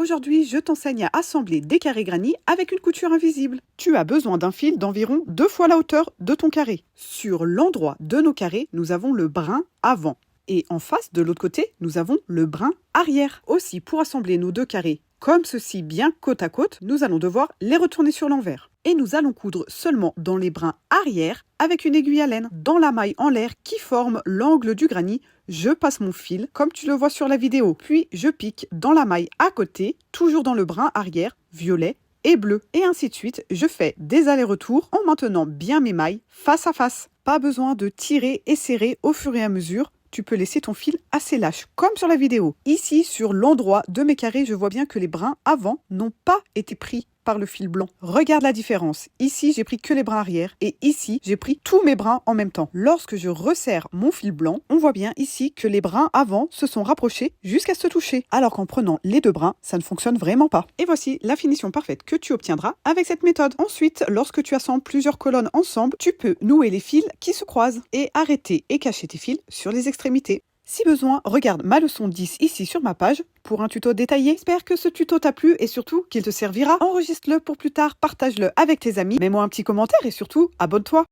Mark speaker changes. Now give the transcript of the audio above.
Speaker 1: Aujourd'hui, je t'enseigne à assembler des carrés granit avec une couture invisible. Tu as besoin d'un fil d'environ 2 fois la hauteur de ton carré. Sur l'endroit de nos carrés, nous avons le brin avant. Et en face, de l'autre côté, nous avons le brin arrière. Aussi, pour assembler nos deux carrés comme ceci bien côte à côte, nous allons devoir les retourner sur l'envers. Et nous allons coudre seulement dans les brins arrière avec une aiguille à laine. Dans la maille en l'air qui forme l'angle du granit, je passe mon fil comme tu le vois sur la vidéo. Puis je pique dans la maille à côté, toujours dans le brin arrière, violet et bleu. Et ainsi de suite, je fais des allers-retours en maintenant bien mes mailles face à face. Pas besoin de tirer et serrer au fur et à mesure. Tu peux laisser ton fil assez lâche, comme sur la vidéo. Ici, sur l'endroit de mes carrés, je vois bien que les brins avant n'ont pas été pris par le fil blanc. Regarde la différence. Ici, j'ai pris que les brins arrière et ici, j'ai pris tous mes brins en même temps. Lorsque je resserre mon fil blanc, on voit bien ici que les brins avant se sont rapprochés jusqu'à se toucher. Alors qu'en prenant les deux brins, ça ne fonctionne vraiment pas. Et voici la finition parfaite que tu obtiendras avec cette méthode. Ensuite, lorsque tu assembles plusieurs colonnes ensemble, tu peux nouer les fils qui se croisent et arrêter et cacher tes fils sur les extrémités. Si besoin, regarde ma leçon 10 ici sur ma page pour un tuto détaillé. J'espère que ce tuto t'a plu et surtout qu'il te servira. Enregistre-le pour plus tard, partage-le avec tes amis, mets-moi un petit commentaire et surtout, abonne-toi.